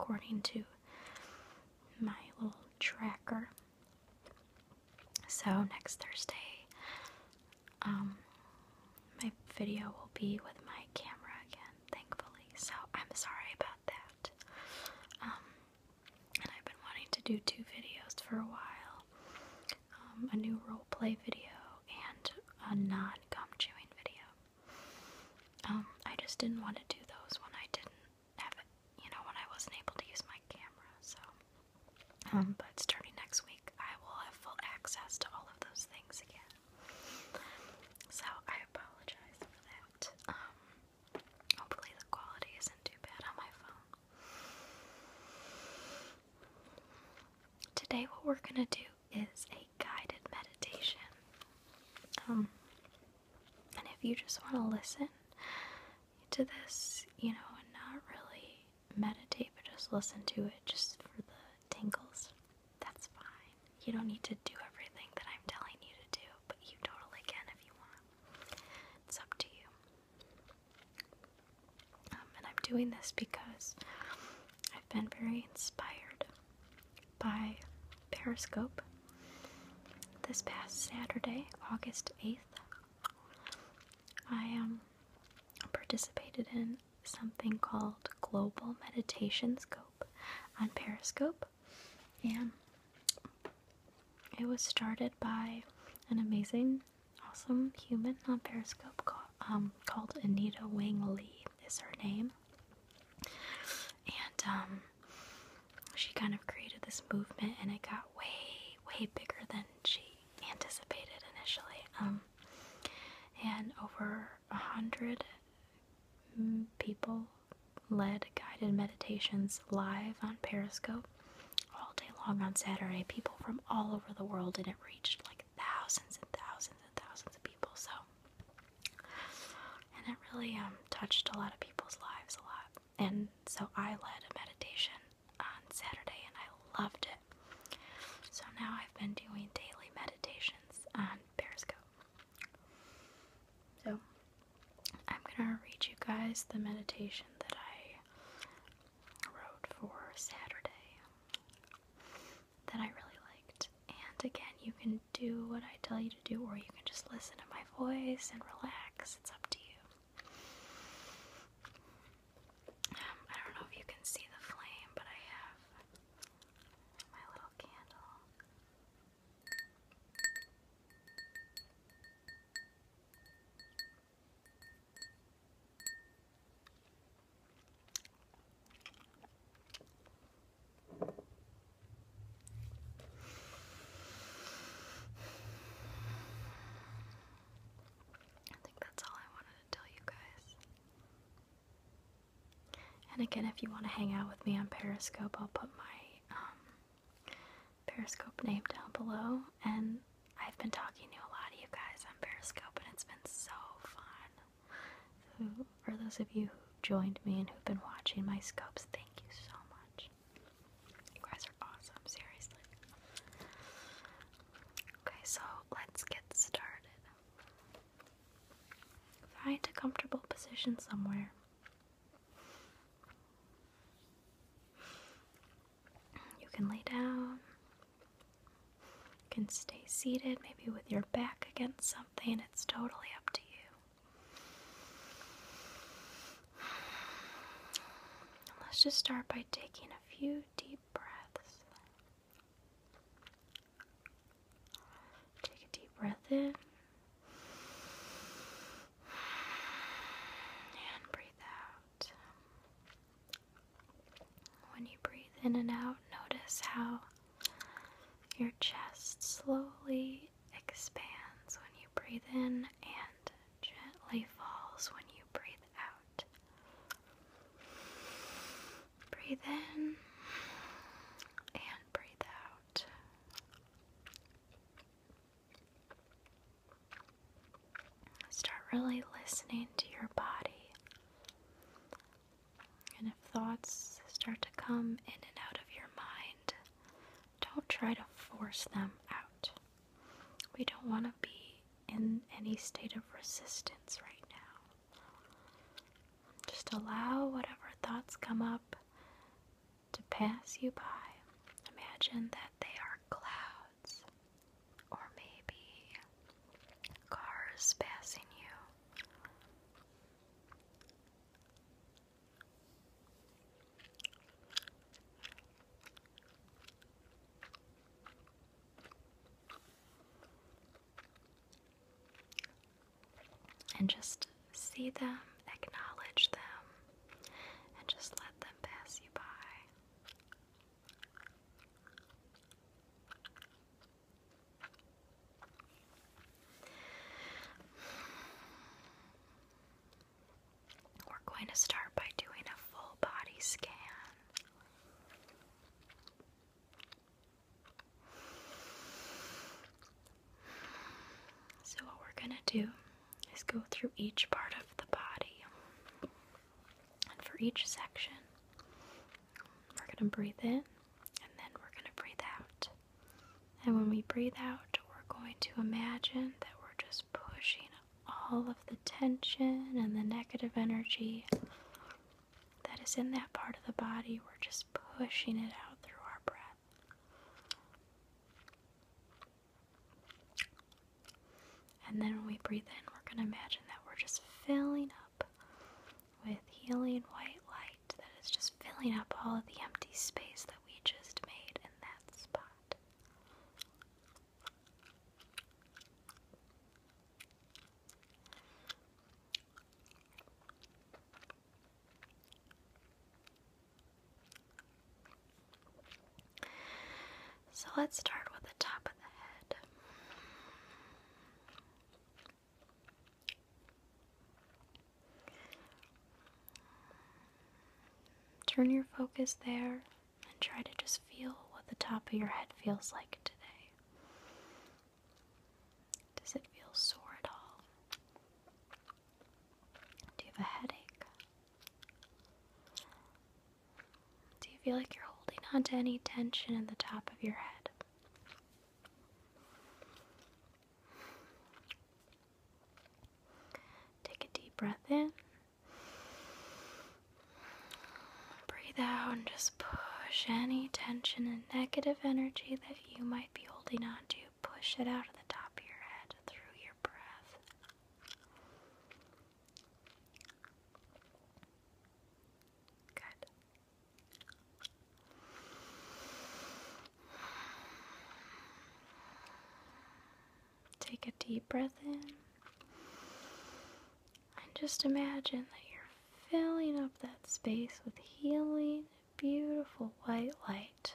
according to my little tracker. So next Thursday, my video will be with my camera again, thankfully. So I'm sorry about that. And I've been wanting to do 2 videos for a while. A new roleplay video and a non-gum chewing video. I just didn't want to do those when I didn't have it, when I wasn't able to use my camera. So, but starting next week, I will have full access to all of those things again. So I apologize for that. Hopefully the quality isn't too bad on my phone. Today, what we're gonna do is a guided meditation. And if you just want to listen to this, and not really meditate, but just listen to it just for the tingles, that's fine. You don't need to do everything that I'm telling you to do, but you totally can if you want. It's up to you. And I'm doing this because I've been very inspired by Periscope. This past Saturday, August 8th, I participated in something called Global Meditation Scope on Periscope, and it was started by an amazing, awesome human on Periscope called Anita Wing Lee is her name, and she kind of created this movement, and it got way bigger than she anticipated initially. And over 100 people led guided meditations live on Periscope all day long on Saturday. People from all over the world, and it reached like thousands and thousands and thousands of people. So, and it really touched a lot of people's lives a lot. And so I led a meditation on Saturday, and I loved it. So now I've been doing daily meditations on Periscope. So I'm gonna read you guys the meditation that I wrote for Saturday that I really liked. And again, you can do what I tell you to do, or you can just listen to my voice and relax. It's up to you. I don't know if you can see the flame, but I have my little candle. I think that's all I wanted to tell you guys. And again, if you want to hang out with me on Periscope, I'll put my Periscope name down below. And I've been talking to a lot of you guys on Periscope, and it's been so fun. So for those of you who joined me and who've been watching my scopes, thank you so much. You guys are awesome, seriously. Okay, so let's get started. Find a comfortable position somewhere. You can lay down. You can stay seated, maybe with your back against something. It's totally up to you. Let's just start by taking a few deep breaths. Take a deep breath in and breathe out. When you breathe in and out, notice how your chest slowly expands when you breathe in and gently falls when you breathe out. Breathe in and breathe out. Start really listening to your body. And if thoughts start to come in and out of your mind, don't try to force them out. We don't want to be in any state of resistance right now. Just allow whatever thoughts come up to pass you by. Imagine that they are clouds, or maybe cars passing you. And just see them, acknowledge them, and just let them pass you by. We're going to start by doing a full body scan. So what we're going to do is go through each part of the body. And for each section, we're going to breathe in, and then we're going to breathe out. And when we breathe out, we're going to imagine that we're just pushing all of the tension and the negative energy that is in that part of the body. We're just pushing it out through our breath. And then when we breathe in, we're going to imagine that we're just filling up with healing white light that is just filling up all of the empty space that we just made in that spot. So let's start with the top of the head. Turn your focus there and try to just feel what the top of your head feels like today. Does it feel sore at all? Do you have a headache? Do you feel like you're holding on to any tension in the top of your head? Take a deep breath in. Breathe out and just push any tension and negative energy that you might be holding on to. Push it out of the top of your head through your breath. Good. Take a deep breath in. And just imagine that you're filling up that space with healing, beautiful white light.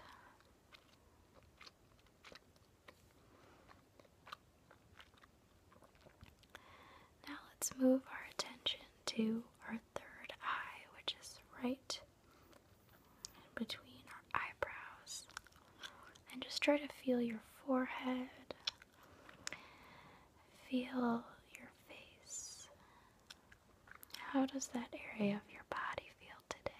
Now let's move our attention to our third eye, which is right in between our eyebrows. And just try to feel your forehead. Feel your face. How does that area of your body feel today?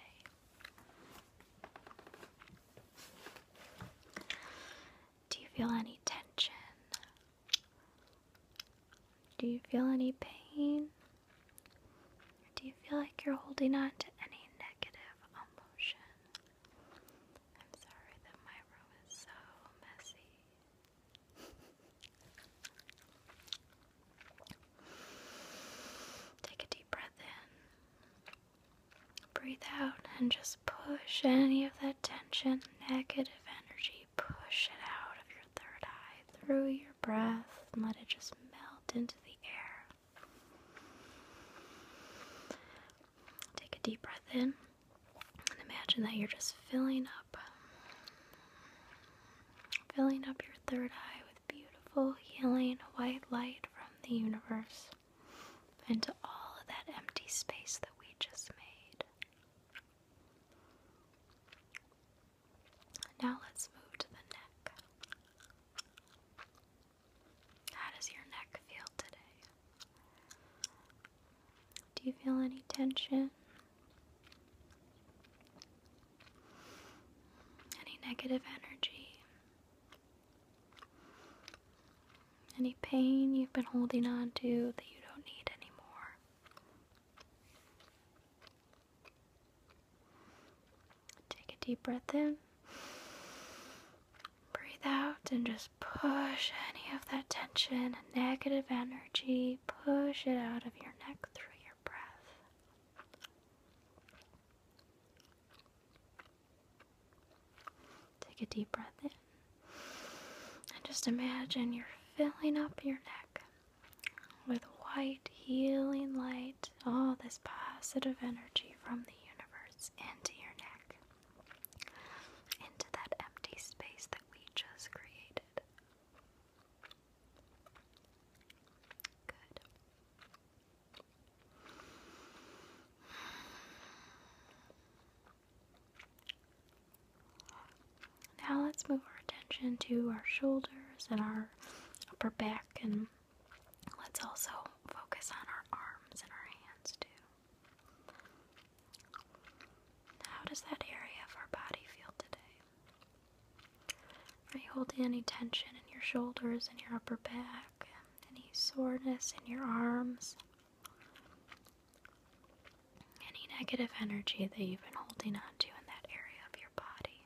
Do you feel any tension? Do you feel any pain? Or do you feel like you're holding on to any negative emotion? I'm sorry that my room is so messy. Take a deep breath in. Breathe out and just push any of that tension, negative energy, push it out of your third eye through your breath and let it just melt into the air. Take a deep breath in and imagine that you're just filling up your third eye with beautiful healing white light from the universe into all of that empty space that we just made. Now let's move to the neck. How does your neck feel today? Do you feel any tension? Any negative energy? Any pain you've been holding on to that you don't need anymore? Take a deep breath in. Breathe out and just push any of that tension and negative energy, push it out of your neck through your breath. Take a deep breath in and just imagine you're filling up your neck with white healing light, all this positive energy from the universe into your neck, into that empty space that we just created. Good. Now let's move our attention to our shoulders and our upper back, and let's also focus on our arms and our hands too. How does that area of our body feel today? Are you holding any tension in your shoulders and your upper back? Any soreness in your arms? Any negative energy that you've been holding on to in that area of your body?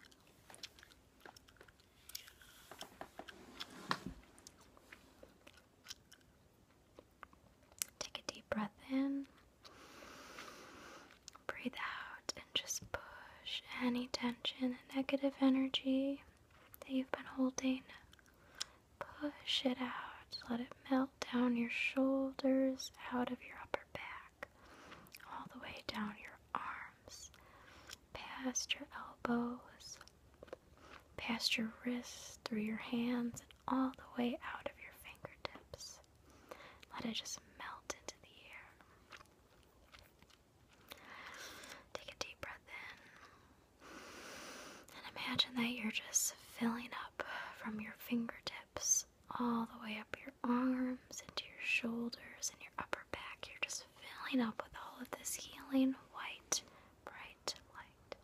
Take a deep breath in. Breathe out and just push any tension and negative energy that you've been holding. Push it out. Let it melt down your shoulders, out of your upper back, all the way down your arms, past your elbows, past your wrists, through your hands, and all the way out of your fingertips. Let it just melt into the air. Take a deep breath in and imagine that you're just filling up from your fingertips all the way up your arms, into your shoulders and your upper back. You're just filling up with all of this healing, white, bright light.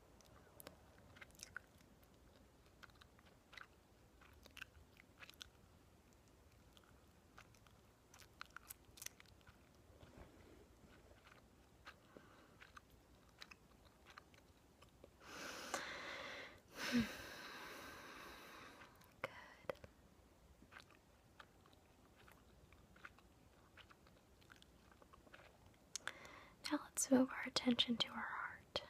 Good. Now let's move our attention to our heart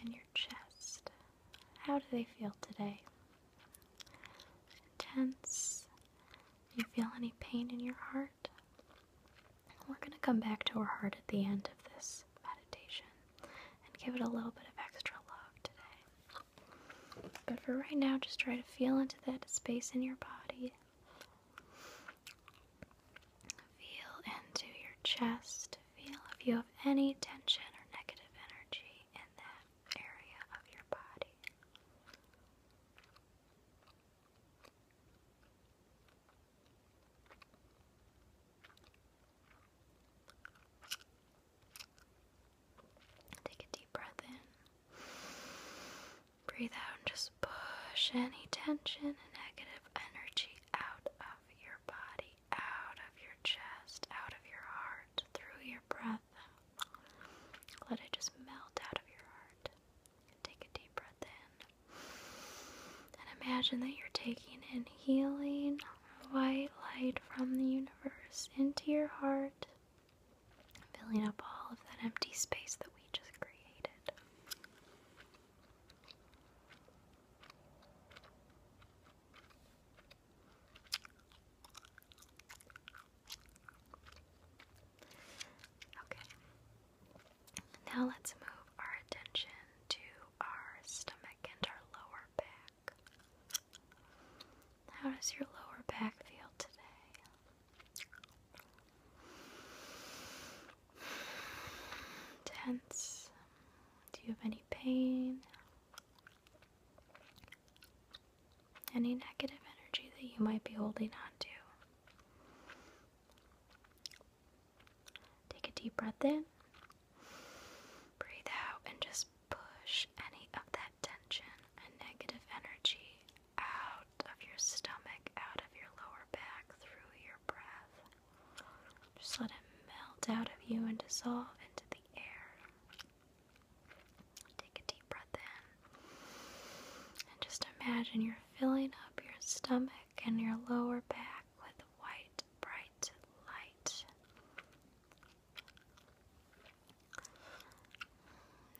and your chest. How do they feel today? Tense? Do you feel any pain in your heart? We're going to come back to our heart at the end of this meditation and give it a little bit of extra love today. But for right now, just try to feel into that space in your body. Feel into your chest. Feel if you have any tension or negative energy in that area of your body. Take a deep breath in. Breathe out and just push any tension and negative energy out of your body, out of your chest, out of your heart, through your breath. Let it just melt out of your heart. Take a deep breath in. And imagine that you're taking in healing, white light from the universe into your heart, filling up all of that empty space that we just created. Okay. Now let's move our attention to our stomach and our lower back. How does your lower back feel today? Tense? Do you have any pain? Any negative energy that you might be holding on to? Take a deep breath in. Breathe out and just push any of that tension and negative energy out of your stomach, out of your lower back, through your breath. Just let it melt out of you and dissolve into the air. imagine you're filling up your stomach and your lower back with white, bright light.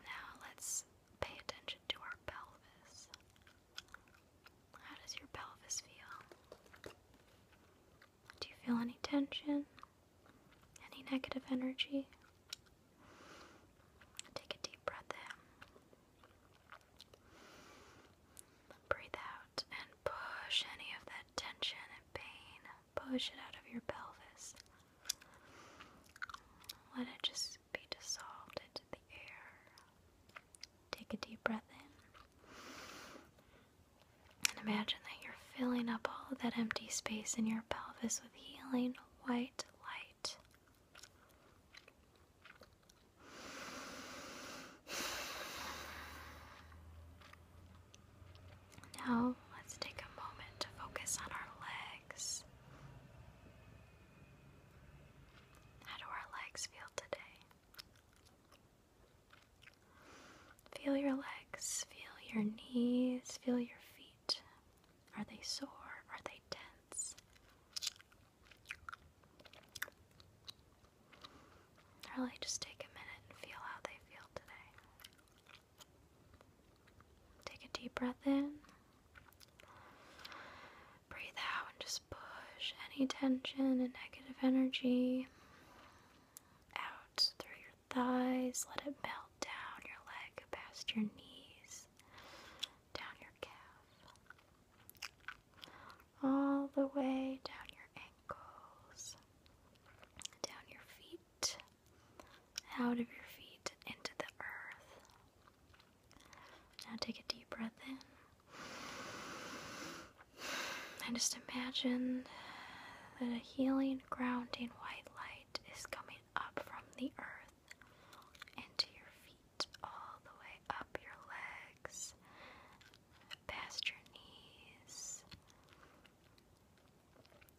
Now let's pay attention to our pelvis. How does your pelvis feel? Do you feel any tension? Any negative energy? Take a deep breath in. Breathe out and push any of that tension and pain. Push it out of your pelvis. Let it just be dissolved into the air. Take a deep breath in. And imagine that you're filling up all of that empty space in your pelvis with healing white light. Now, let's take a moment to focus on our legs. How do our legs feel today? Feel your legs, feel your knees, feel your feet. Are they sore? Are they tense? Really just take a minute and feel how they feel today. Take a deep breath in. Breathe out and just push any tension and negative energy out through your thighs. Let it melt down your leg past your knees, down your calf, all the way down your ankles, down your feet, out of your feet into the earth. Now take a deep breath in. And just imagine that a healing, grounding white light is coming up from the earth into your feet, all the way up your legs, past your knees,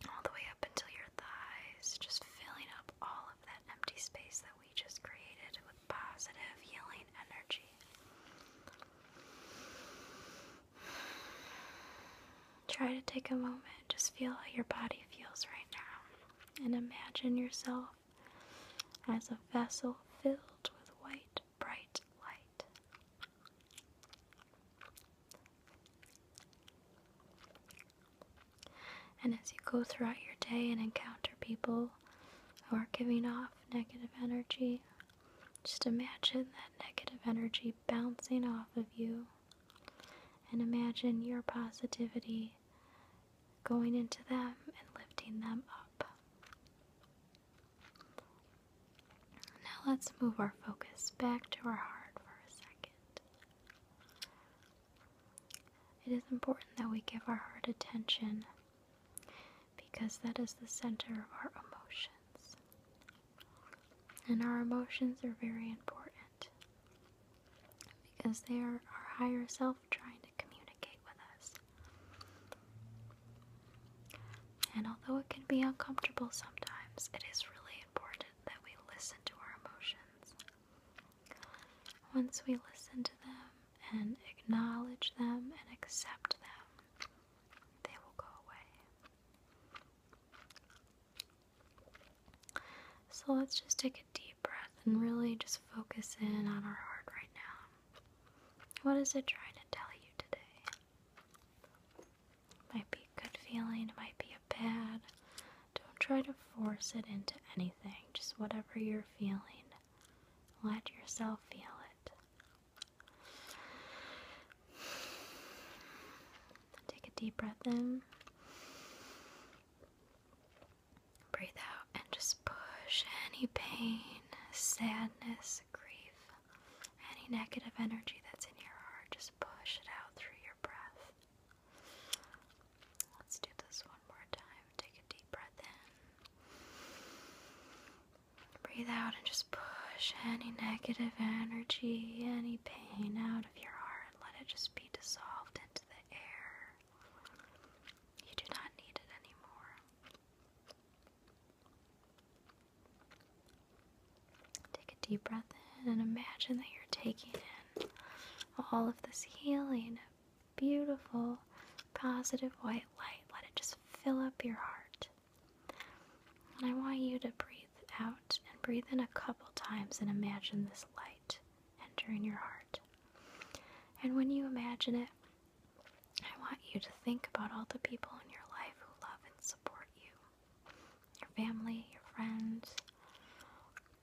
all the way up until your thighs, just filling up all of that empty space that we just created with positive healing energy. Try to take a moment, just feel how your body feels right now, and imagine yourself as a vessel filled with white, bright light. And as you go throughout your day and encounter people who are giving off negative energy, just imagine that negative energy bouncing off of you, and imagine your positivity going into them and lifting them up. Now let's move our focus back to our heart for a second. It is important that we give our heart attention because that is the center of our emotions. And our emotions are very important because they are our higher self trying to communicate with us. And although it can be uncomfortable sometimes, it is really important that we listen to our emotions. Once we listen to them and acknowledge them and accept them, they will go away. So let's just take a deep breath and really just focus in on our heart right now. What is it trying to tell you today? It might be a good feeling, it might be a bad. Don't try to force it into anything, just whatever you're feeling. Let yourself feel it. Take a deep breath in. Breathe out and just push any pain, sadness, grief, any negative energy that's in your heart. Just push it out through your breath. Let's do this one more time. Take a deep breath in. Breathe out and just push any negative energy, any pain out of your heart. Let it just be dissolved into the air. You do not need it anymore. Take a deep breath in and imagine that you're taking in all of this healing, beautiful, positive white light. Let it just fill up your heart. And I want you to breathe out and breathe in a couple times and imagine this light entering your heart. And when you imagine it, I want you to think about all the people in your life who love and support you. Your family, your friends,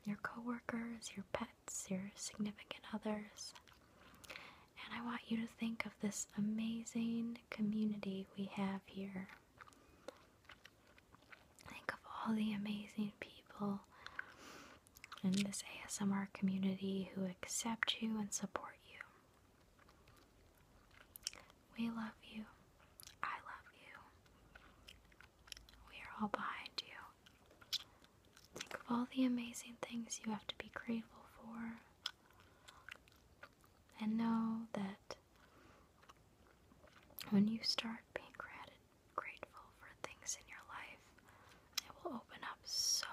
your coworkers, your pets, your significant others. And I want you to think of this amazing community we have here. Think of all the amazing people in this ASMR community who accept you and support you. We love you. I love you. We are all behind you. Think of all the amazing things you have to be grateful for. And know that when you start being grateful for things in your life, it will open up so